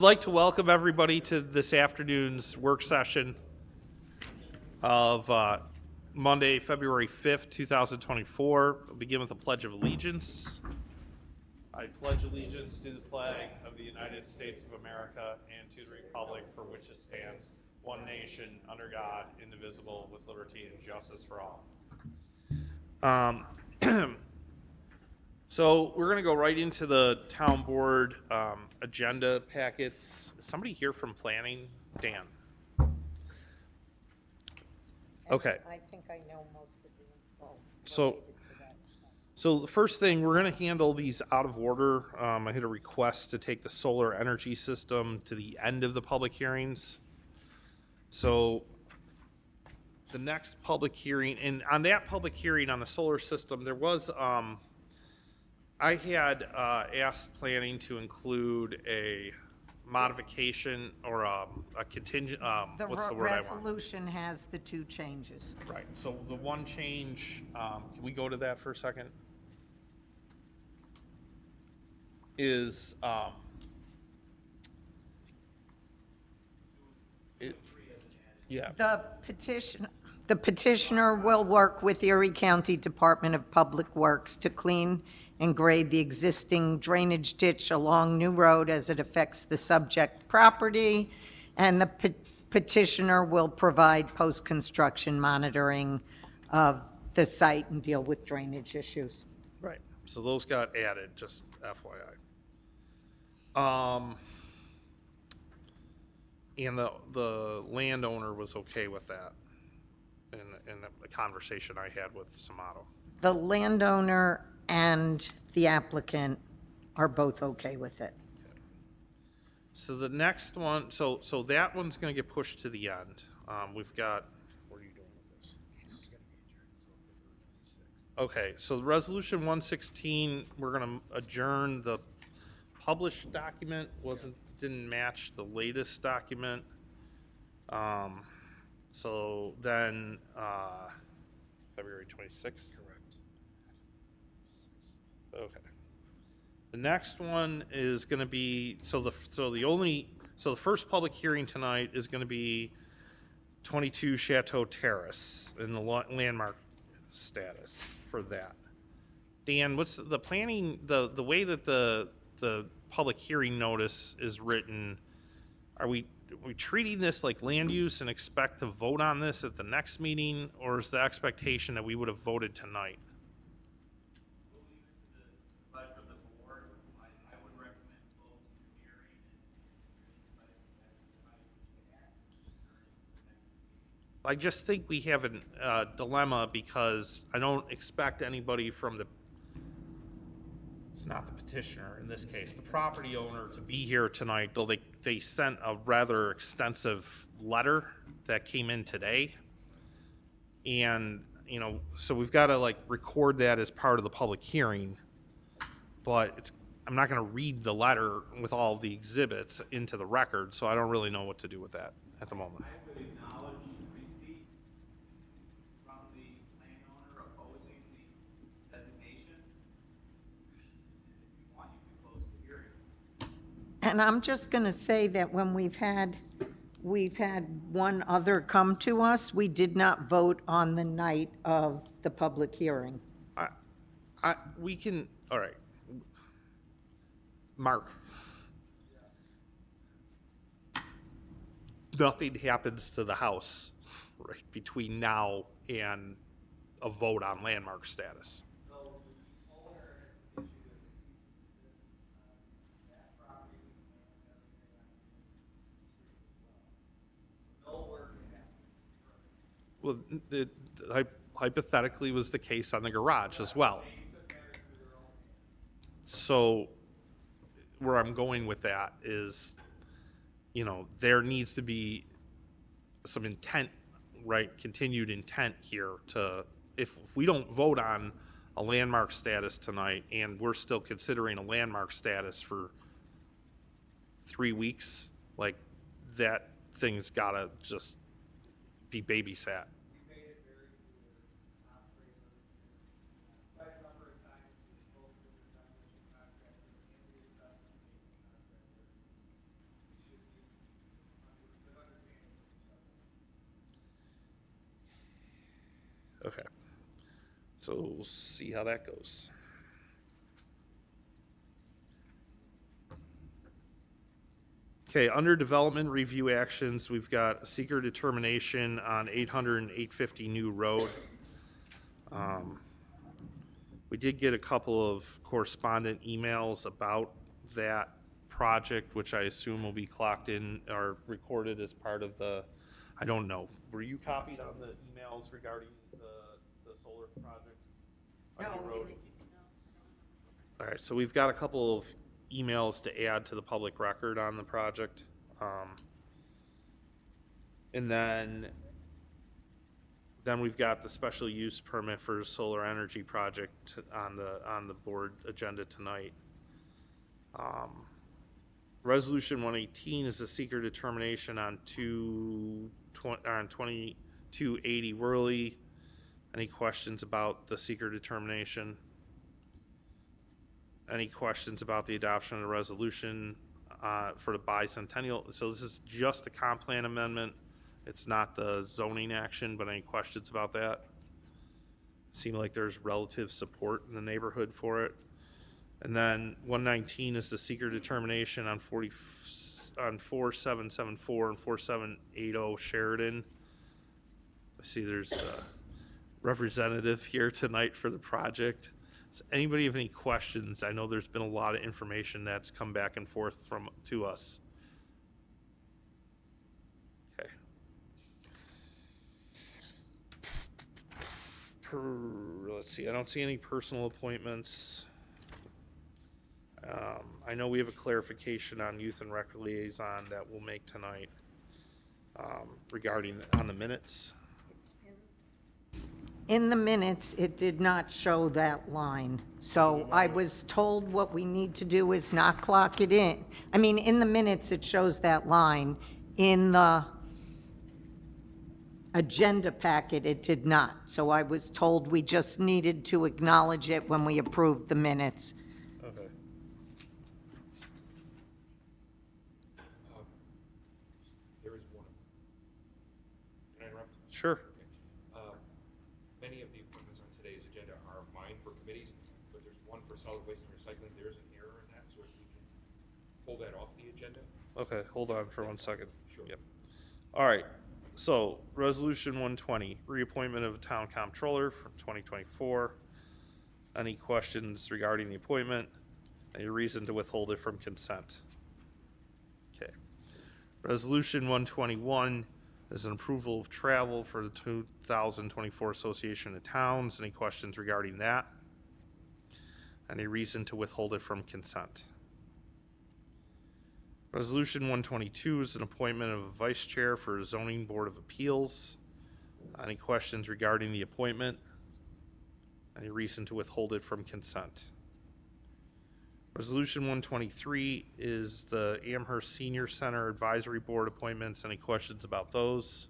I'd like to welcome everybody to this afternoon's work session of Monday, February 5th, 2024. We'll begin with a Pledge of Allegiance. I pledge allegiance to the flag of the United States of America and to the republic for which it stands, one nation, under God, indivisible, with liberty and justice for all. So we're going to go right into the town board agenda packets. Is somebody here from planning? Dan. Okay. I think I know most of the info So, related to that stuff. so the first thing, we're going to handle these out of order. I had a request to take the solar energy system to the end of the public hearings. So the next public hearing, and on that public hearing on the solar system, there was, I had asked planning to include a modification or a contingent, what's the word I want? The resolution has the two changes. Right, so the one change, can we go to that for a second? Is, yeah, The petitioner will work with Erie County Department of Public Works to clean and grade the existing drainage ditch along New Road as it affects the subject property, and the petitioner will provide post-construction monitoring of the site and deal with drainage issues. right, so those got added, just FYI. And the landowner was okay with that in the conversation I had with Samato. The landowner and the applicant are both okay with it. So the next one, so that one's gonna get pushed to the end. We've got, what are you doing with this? Okay, so the resolution 116, we're gonna adjourn. The published document didn't match the latest document. So then, February 26th? Correct. Okay. The next one is gonna be, so the first public hearing tonight is gonna be 22 Chateau Terrace and the landmark status for that. Dan, what's the planning, the way that the public hearing notice is written, are we treating this like land use and expect to vote on this at the next meeting, or is the expectation that we would have voted tonight? I just think we have a dilemma because I don't expect anybody from it's not the petitioner in this case, the property owner to be here tonight, though they sent a rather extensive letter that came in today. And, so we've got to like record that as part of the public hearing, but I'm not going to read the letter with all of the exhibits into the record, so I don't really know what to do with that at the moment. I would acknowledge receipt from the landowner opposing the designation. And if you want, you can close the hearing. And I'm just going to say that when we've had one other come to us, we did not vote on the night of the public hearing. We can, all right. Mark. Nothing happens to the house, right, between now and a vote on landmark status. So the owner issued a cease and desist on that property and everything on the street as well. So no work can happen. Well, it hypothetically was the case on the garage as well. So where I'm going with that is, there needs to be some intent, right, continued intent here to, if we don't vote on a landmark status tonight and we're still considering a landmark status for 3 weeks, like that thing's gotta just be babysat. We made it very clear, operator, site number of times, both of the demolition contractor and the asbestos maintenance contractor. Okay. So we'll see how that goes. Okay, under development review actions, we've got a seeker determination on 800 and 850 New Road. We did get a couple of correspondent emails about that project, which I assume will be clocked in or recorded as part of the, I don't know. Were you copied on the emails regarding the solar project on New Road? All right, so we've got a couple of emails to add to the public record on the project. And then we've got the special use permit for solar energy project on the board agenda tonight. Resolution 118 is a seeker determination on 2280 Worley. Any questions about the seeker determination? Any questions about the adoption of the resolution for the bicentennial? So this is just a comp plan amendment. It's not the zoning action, but any questions about that? Seem like there's relative support in the neighborhood for it. And then 119 is the seeker determination on 4774 and 4780 Sheridan. I see there's a representative here tonight for the project. Does anybody have any questions? I know there's been a lot of information that's come back and forth to us. Okay. Let's see, I don't see any personal appointments. I know we have a clarification on youth and rec liaison that we'll make tonight regarding on the minutes. In the minutes, it did not show that line. So I was told what we need to do is not clock it in. I mean, in the minutes, it shows that line. In the agenda packet, it did not. So I was told we just needed to acknowledge it when we approved the minutes. Okay. There is one. Can I interrupt? Sure. Many of the appointments on today's agenda are mine for committees, but there's one for solid waste and recycling. There's an error in that, so if we can pull that off the agenda. Okay, hold on for 1 second. Sure. Yep. All right, so resolution 120, reappointment of a town comptroller from 2024. Any questions regarding the appointment? Any reason to withhold it from consent? Okay. Resolution 121 is an approval of travel for the 2024 Association of Towns. Any questions regarding that? Any reason to withhold it from consent? Resolution 122 is an appointment of a vice chair for the Zoning Board of Appeals. Any questions regarding the appointment? Any reason to withhold it from consent? Resolution 123 is the Amherst Senior Center Advisory Board appointments. Any questions about those?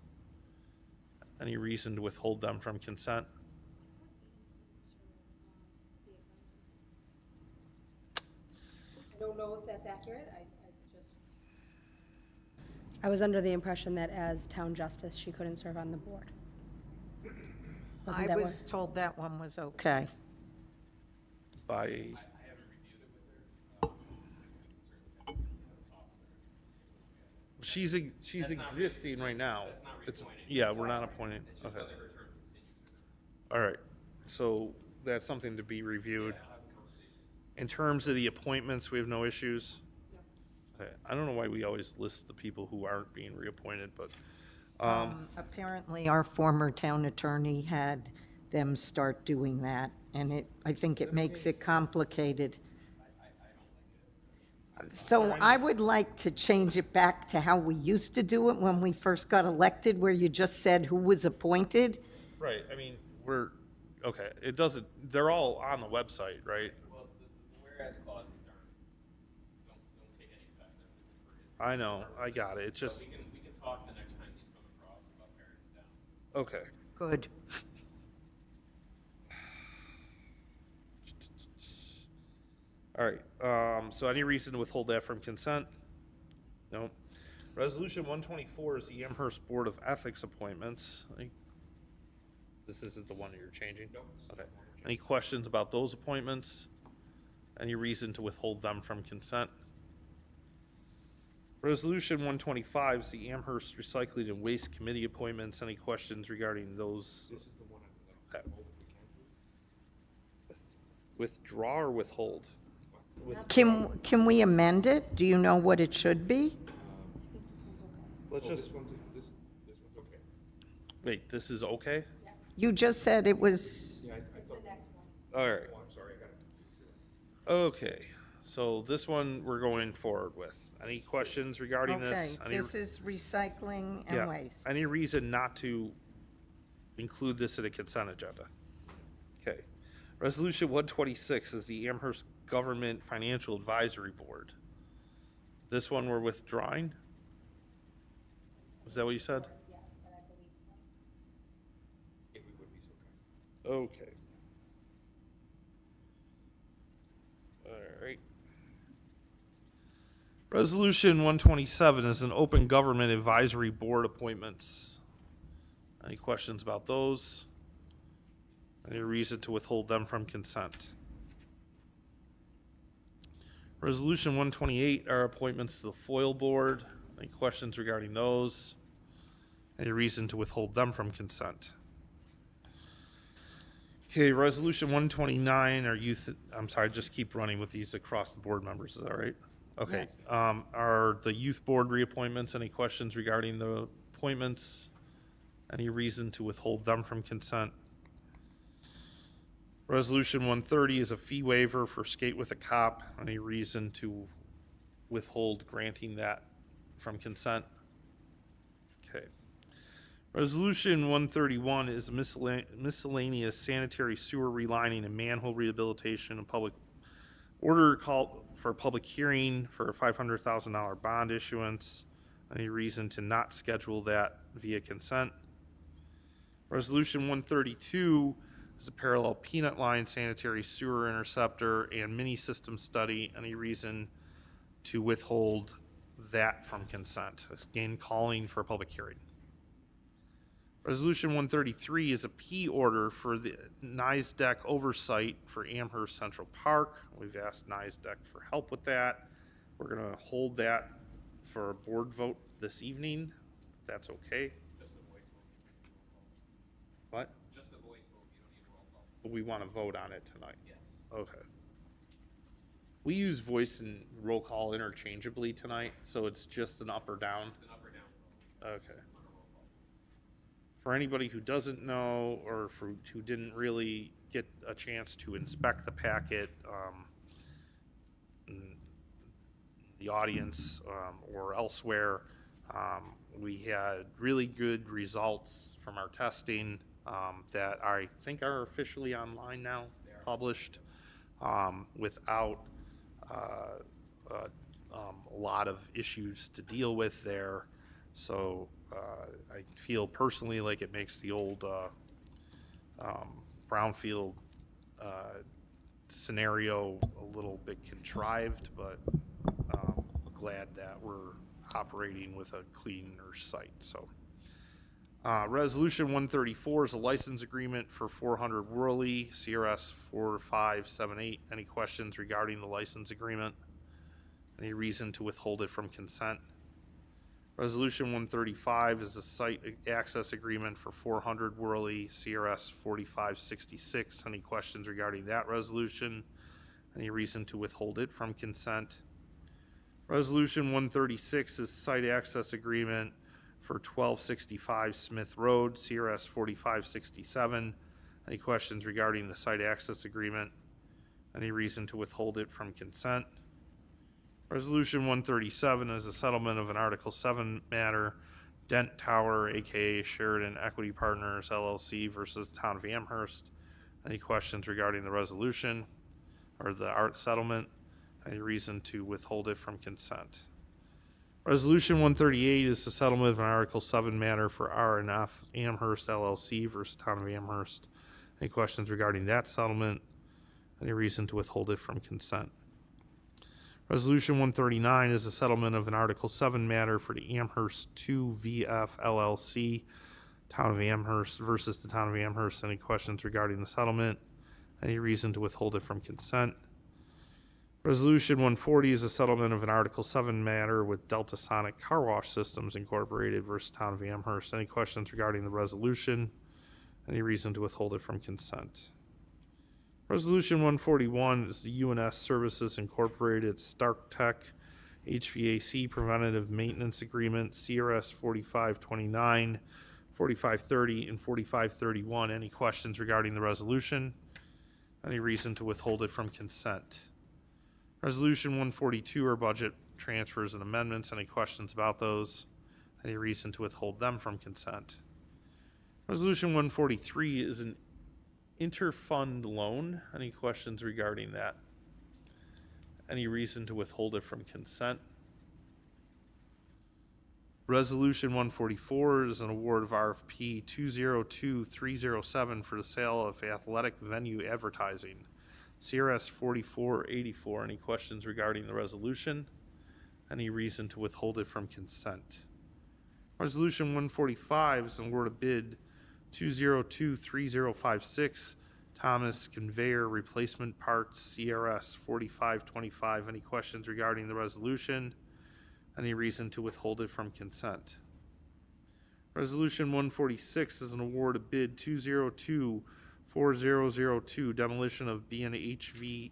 Any reason to withhold them from consent? I don't know if that's accurate. I was under the impression that as town justice, she couldn't serve on the board. I was told that one was okay. By, she's existing right now. It's, yeah, we're not appointing. Okay. All right, so that's something to be reviewed. In terms of the appointments, we have no issues? Okay, I don't know why we always list the people who aren't being reappointed, but, Apparently, our former town attorney had them start doing that, and I think it makes it complicated. So I would like to change it back to how we used to do it when we first got elected, where you just said who was appointed. right, I mean, okay, it doesn't, they're all on the website, right? Well, the whereas clauses don't take any effect. I know, I got it, it's just, We can talk the next time these come across about paring it down. okay. Good. All right, so any reason to withhold that from consent? No. Resolution 124 is the Amherst Board of Ethics appointments. This isn't the one that you're changing? No, it's not Okay. the one we're Any questions about those appointments? Any reason to withhold them from consent? Resolution 125 is the Amherst Recycling and Waste Committee appointments. Any questions regarding those? This is the one I was like, hold if we can, please. Withdraw or withhold? Can we amend it? Do you know what it should be? Let's Oh, just, this one's okay. wait, this is okay? You just said it was, Yeah, I thought. All right. Oh, I'm sorry, I got it. Okay, so this one we're going forward with. Any questions regarding okay, this? Any- this is recycling yeah. and waste. Any reason not to include this in a consent agenda? Okay. Resolution 126 is the Amherst Government Financial Advisory Board. This one we're withdrawing? Is that what you said? Yes, but I believe so. If we would be so kind. Okay. All right. Resolution 127 is an open government advisory board appointments. Any questions about those? Any reason to withhold them from consent? Resolution 128 are appointments to the FOIL board. Any questions regarding those? Any reason to withhold them from consent? Okay, resolution 129 are I'm sorry, just keep running with these across the board members, is that right? Okay, are the youth board reappointments, any questions regarding the appointments? Any reason to withhold them from consent? Resolution 130 is a fee waiver for Skate with a Cop. Any reason to withhold granting that from consent? Okay. Resolution 131 is a miscellaneous sanitary sewer relining and manhole rehabilitation and public order call for a public hearing for a $500,000 bond issuance. Any reason to not schedule that via consent? Resolution 132 is a parallel peanut line sanitary sewer interceptor and mini system study. Any reason to withhold that from consent? Again, calling for a public hearing. Resolution 133 is a P order for the NISDEC oversight for Amherst Central Park. We've asked NISDEC for help with that. We're going to hold that for a board vote this evening. If that's okay. Just a voice vote. What? Just a voice vote, you don't need a roll call. But we want to vote on it tonight. Yes. Okay. We use voice and roll call interchangeably tonight, so it's just an up or down. It's an up or down vote. Okay. For anybody who doesn't know or who didn't really get a chance to inspect the packet, in the audience or elsewhere, we had really good results from our testing that I think are officially online now, published, without a lot of issues to deal with there. So I feel personally like it makes the old brownfield scenario a little bit contrived, but glad that we're operating with a cleaner site. So resolution 134 is a license agreement for 400 Worley CRS 4578. Any questions regarding the license agreement? Any reason to withhold it from consent? Resolution 135 is a site access agreement for 400 Worley CRS 4566. Any questions regarding that resolution? Any reason to withhold it from consent? Resolution 136 is site access agreement for 1265 Smith Road, CRS 4567. Any questions regarding the site access agreement? Any reason to withhold it from consent? Resolution 137 is a settlement of an Article 7 matter, Dent Tower, aka Sheridan Equity Partners LLC versus Town of Amherst. Any questions regarding the resolution or the art settlement? Any reason to withhold it from consent? Resolution 138 is the settlement of an Article 7 matter for R&F Amherst LLC versus Town of Amherst. Any questions regarding that settlement? Any reason to withhold it from consent? Resolution 139 is a settlement of an Article 7 matter for the Amherst 2 VF LLC Town of Amherst versus the Town of Amherst. Any questions regarding the settlement? Any reason to withhold it from consent? Resolution 140 is a settlement of an Article 7 matter with Delta Sonic Car Wash Systems Incorporated versus Town of Amherst. Any questions regarding the resolution? Any reason to withhold it from consent? Resolution 141 is the UNS Services Incorporated Stark Tech HVAC Preventative Maintenance Agreement, CRS 4529, 4530, and 4531. Any questions regarding the resolution? Any reason to withhold it from consent? Resolution 142 are budget transfers and amendments. Any questions about those? Any reason to withhold them from consent? Resolution 143 is an interfund loan. Any questions regarding that? Any reason to withhold it from consent? Resolution 144 is an award of RFP 202307 for the sale of athletic venue advertising. CRS 4484. Any questions regarding the resolution? Any reason to withhold it from consent? Resolution 145 is an award of bid 2023056 Thomas Conveyor Replacement Parts, CRS 4525. Any questions regarding the resolution? Any reason to withhold it from consent? Resolution 146 is an award of bid 2024002 demolition of BNHV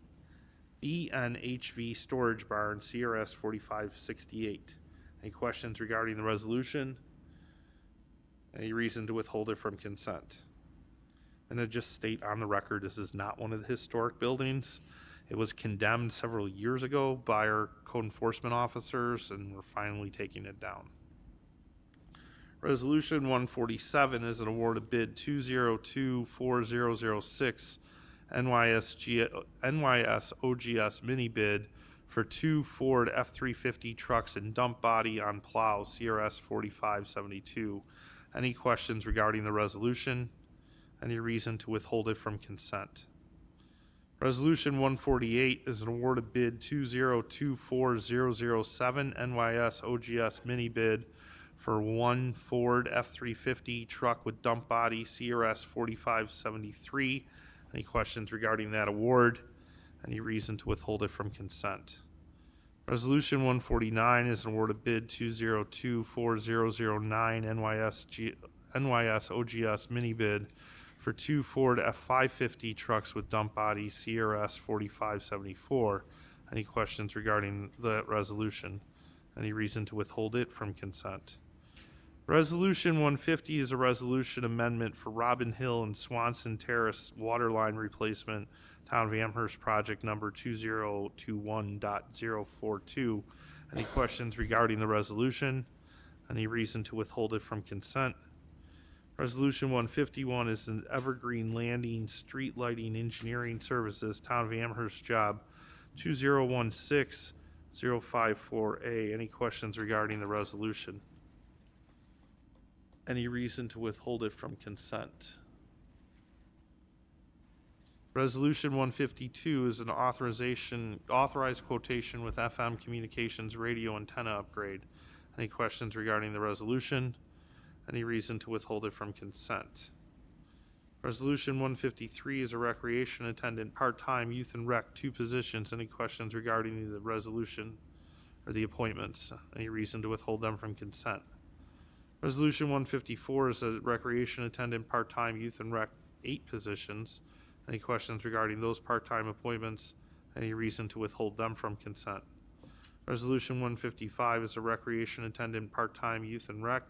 storage barn, CRS 4568. Any questions regarding the resolution? Any reason to withhold it from consent? And to just state on the record, this is not one of the historic buildings. It was condemned several years ago by our code enforcement officers, and we're finally taking it down. Resolution 147 is an award of bid 2024006 NYS OGS mini bid for 2 Ford F-350 trucks and dump body on plow, CRS 4572. Any questions regarding the resolution? Any reason to withhold it from consent? Resolution 148 is an award of bid 2024007 NYS OGS mini bid for 1 Ford F-350 truck with dump body, CRS 4573. Any questions regarding that award? Any reason to withhold it from consent? Resolution 149 is an award of bid 2024009 NYS OGS mini bid for 2 Ford F-550 trucks with dump body, CRS 4574. Any questions regarding the resolution? Any reason to withhold it from consent? Resolution 150 is a resolution amendment for Robin Hill and Swanson Terrace water line replacement, Town of Amherst project number 2021.042. Any questions regarding the resolution? Any reason to withhold it from consent? Resolution 151 is an Evergreen Landing Street Lighting Engineering Services, Town of Amherst job 2016054A. Any questions regarding the resolution? Any reason to withhold it from consent? Resolution 152 is an authorized quotation with FM communications radio antenna upgrade. Any questions regarding the resolution? Any reason to withhold it from consent? Resolution 153 is a recreation attendant, part-time youth and rec, 2 positions. Any questions regarding the resolution or the appointments? Any reason to withhold them from consent? Resolution 154 is a recreation attendant, part-time youth and rec, 8 positions. Any questions regarding those part-time appointments? Any reason to withhold them from consent? Resolution 155 is a recreation attendant, part-time youth and rec.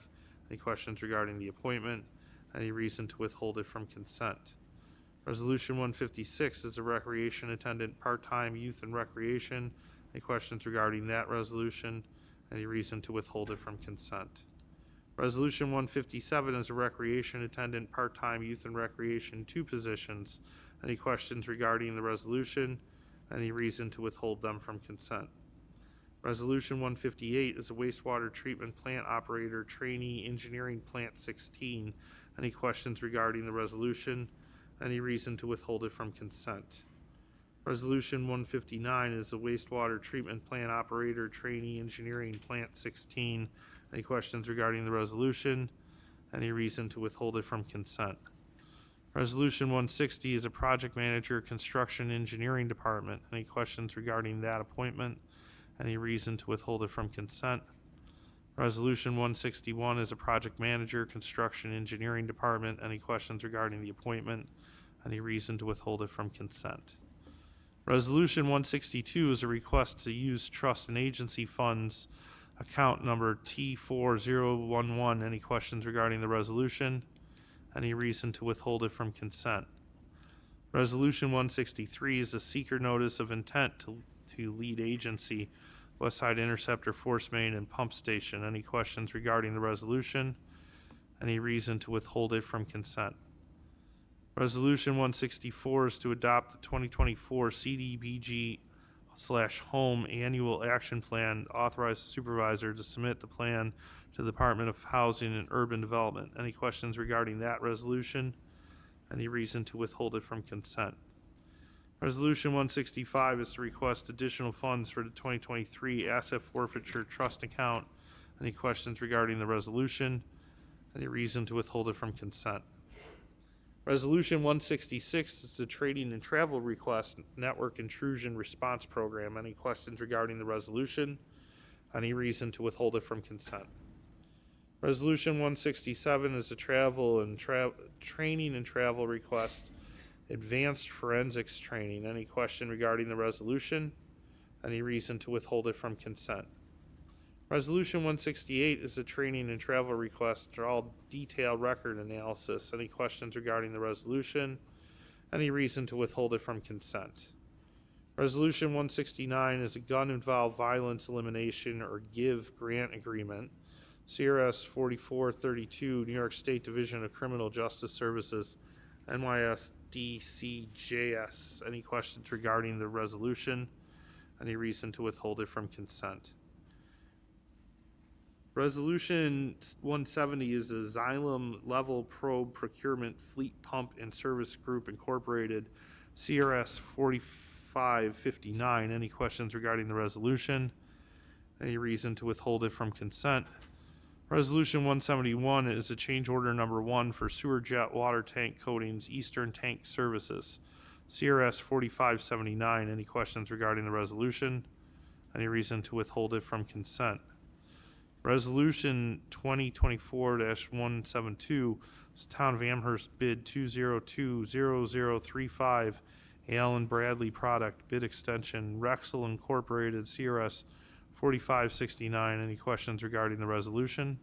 Any questions regarding the appointment? Any reason to withhold it from consent? Resolution 156 is a recreation attendant, part-time youth and recreation. Any questions regarding that resolution? Any reason to withhold it from consent? Resolution 157 is a recreation attendant, part-time youth and recreation, 2 positions. Any questions regarding the resolution? Any reason to withhold them from consent? Resolution 158 is a wastewater treatment plant operator, trainee, engineering plant 16. Any questions regarding the resolution? Any reason to withhold it from consent? Resolution 159 is a wastewater treatment plant operator, trainee, engineering plant 16. Any questions regarding the resolution? Any reason to withhold it from consent? Resolution 160 is a project manager, construction engineering department. Any questions regarding that appointment? Any reason to withhold it from consent? Resolution 161 is a project manager, construction engineering department. Any questions regarding the appointment? Any reason to withhold it from consent? Resolution 162 is a request to use trust and agency funds, account number T4011. Any questions regarding the resolution? Any reason to withhold it from consent? Resolution 163 is a seeker notice of intent to lead agency, Westside Interceptor Force Main and Pump Station. Any questions regarding the resolution? Any reason to withhold it from consent? Resolution 164 is to adopt the 2024 CDBG/Home Annual Action Plan. Authorize the supervisor to submit the plan to the Department of Housing and Urban Development. Any questions regarding that resolution? Any reason to withhold it from consent? Resolution 165 is to request additional funds for the 2023 Asset Forfeiture Trust Account. Any questions regarding the resolution? Any reason to withhold it from consent? Resolution 166 is the Trading and Travel Request Network Intrusion Response Program. Any questions regarding the resolution? Any reason to withhold it from consent? Resolution 167 is the Training and Travel Request Advanced Forensics Training. Any question regarding the resolution? Any reason to withhold it from consent? Resolution 168 is a training and travel request for all detailed record analysis. Any questions regarding the resolution? Any reason to withhold it from consent? Resolution 169 is a gun-involved violence elimination or GIVE grant agreement. CRS 4432, New York State Division of Criminal Justice Services, NYSDCJS. Any questions regarding the resolution? Any reason to withhold it from consent? Resolution 170 is a Xylem Level Probe Procurement Fleet Pump and Service Group Incorporated, CRS 4559. Any questions regarding the resolution? Any reason to withhold it from consent? Resolution 171 is a change order number 1 for sewer jet water tank coatings, Eastern Tank Services, CRS 4579. Any questions regarding the resolution? Any reason to withhold it from consent? Resolution 2024-172 is Town of Amherst bid 2020035, Allen Bradley product bid extension, Rexel Incorporated, CRS 4569. Any questions regarding the resolution?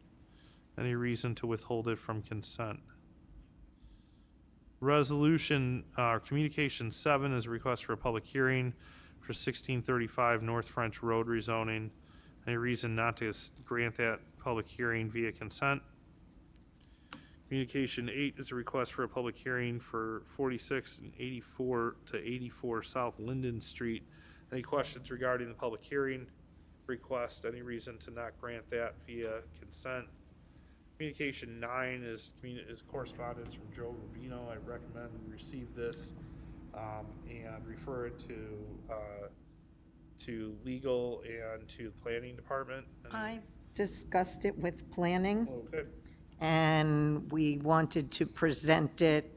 Any reason to withhold it from consent? Communication 7 is a request for a public hearing for 1635 North French Road rezoning. Any reason not to grant that public hearing via consent? Communication 8 is a request for a public hearing for 46 and 84 to 84 South Linden Street. Any questions regarding the public hearing request? Any reason to not grant that via consent? Communication 9 is correspondence from Joe Rubino. I recommend we receive this and refer it to legal and to the planning department. I discussed it with planning, Okay. and we wanted to present it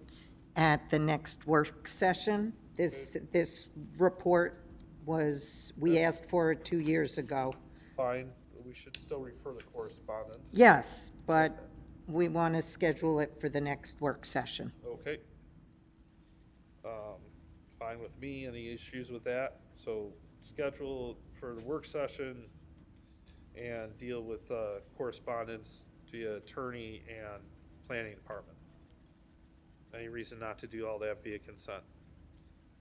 at the next work session. This report was, we asked for it 2 years ago. Fine. We should still refer the correspondence. Yes, but we want to schedule it for the next work session. Okay. Fine with me. Any issues with that? So schedule for the work session and deal with correspondence via attorney and planning department. Any reason not to do all that via consent?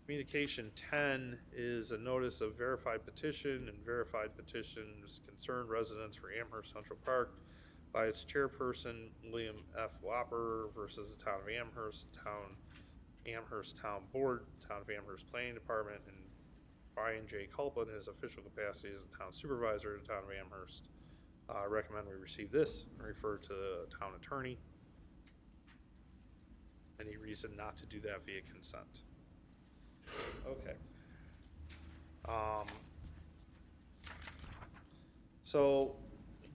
Communication 10 is a notice of verified petition, and verified petitions concern residents for Amherst Central Park by its chairperson, William F. Whopper, versus the Town of Amherst, Amherst Town Board, Town of Amherst Planning Department, and Brian J. Culp in his official capacity as the Town Supervisor of the Town of Amherst. I recommend we receive this and refer to the Town Attorney. Any reason not to do that via consent? Okay. So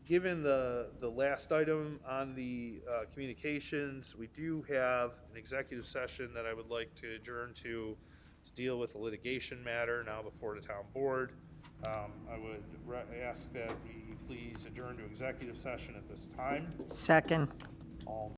given the last item on the communications, we do have an executive session that I would like to adjourn to deal with a litigation matter now before the town board. I would ask that we please adjourn to executive session at this time. Second. All